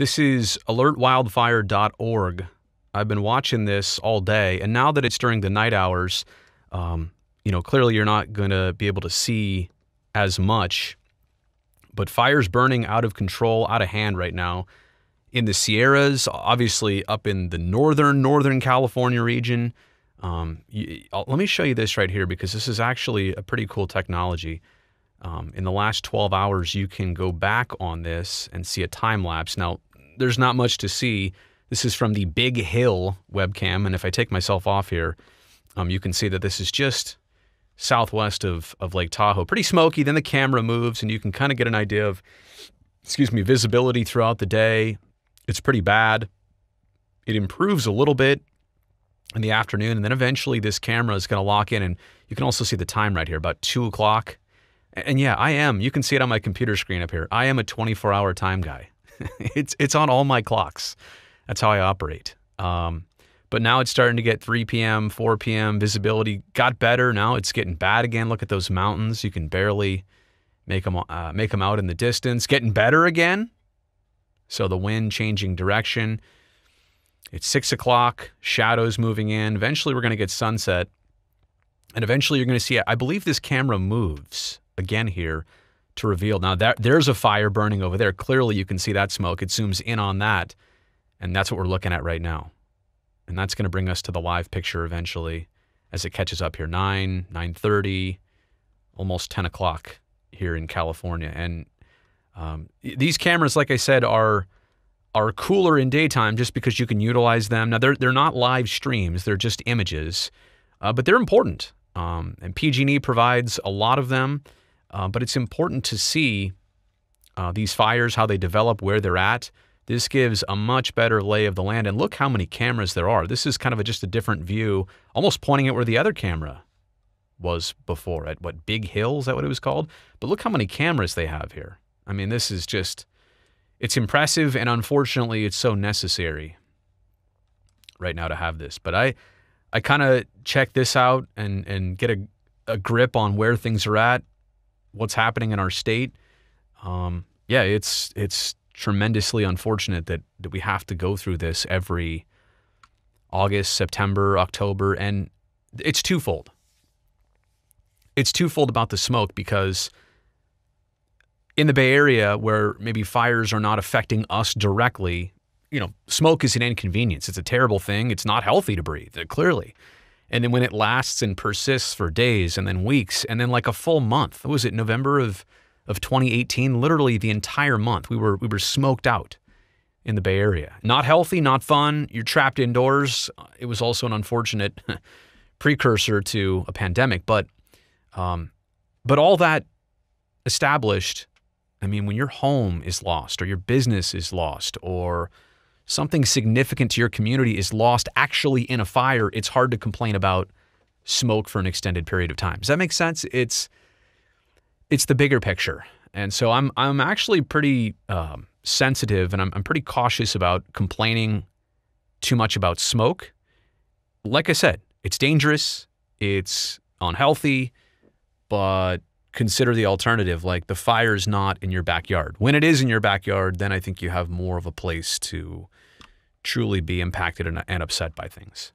This is alertwildfire.org. I've been watching this all day, and now that it's during the night hours, clearly you're not going to be able to see as much. But fire's burning out of control, out of hand right now in the Sierras, obviously up in the northern California region. Let me show you this right here because this is actually a pretty cool technology. In the last 12 hours, you can go back on this and see a time lapse. Now, there's not much to see. This is from the Big Hill webcam, and if I take myself off here, you can see that this is just southwest of Lake Tahoe. Pretty smoky. Then the camera moves, and you can kind of get an idea of, visibility throughout the day. It's pretty bad. It improves a little bit in the afternoon, and then eventually this camera is going to lock in, and you can also see the time right here, about 2 o'clock. And yeah, you can see it on my computer screen up here. I am a 24-hour time guy. It's on all my clocks. That's how I operate. But now it's starting to get 3 p.m., 4 p.m. Visibility got better. Now it's getting bad again. Look at those mountains. You can barely make them out in the distance. Getting better again. So the wind changing direction. It's 6 o'clock. Shadows moving in. Eventually we're going to get sunset. And eventually you're going to see, I believe this camera moves again here to reveal. Now there's a fire burning over there. Clearly you can see that smoke. It zooms in on that. And that's what we're looking at right now. And that's going to bring us to the live picture eventually as it catches up here. 9:30, almost 10 o'clock here in California. And these cameras, like I said, are cooler in daytime just because you can utilize them. Now, they're not live streams. They're just images. But they're important. And PG&E provides a lot of them. But it's important to see these fires, how they develop, where they're at. This gives a much better lay of the land. And look how many cameras there are. This is kind of just a different view, almost pointing at where the other camera was before, at what, Big Hill? Is that what it was called? But look how many cameras they have here. I mean, this is just, it's impressive, and unfortunately, it's so necessary right now to have this. But I kind of check this out and get a grip on where things are at, what's happening in our state. It's tremendously unfortunate that we have to go through this every August, September, October, and it's twofold. It's twofold about the smoke because in the Bay Area where maybe fires are not affecting us directly, smoke is an inconvenience. It's a terrible thing. It's not healthy to breathe, clearly. And then when it lasts and persists for days and then weeks and then like a full month, what was it, November of 2018, literally the entire month, we were smoked out in the Bay Area. Not healthy, not fun. You're trapped indoors. It was also an unfortunate precursor to a pandemic. But all that established, I mean, when your home is lost or your business is lost or something significant to your community is lost actually in a fire, it's hard to complain about smoke for an extended period of time. Does that make sense? It's the bigger picture. And so I'm actually pretty sensitive, and I'm pretty cautious about complaining too much about smoke. Like I said, it's dangerous, it's unhealthy, but consider the alternative, like the fire's not in your backyard. When it is in your backyard, then I think you have more of a place to truly be impacted and upset by things.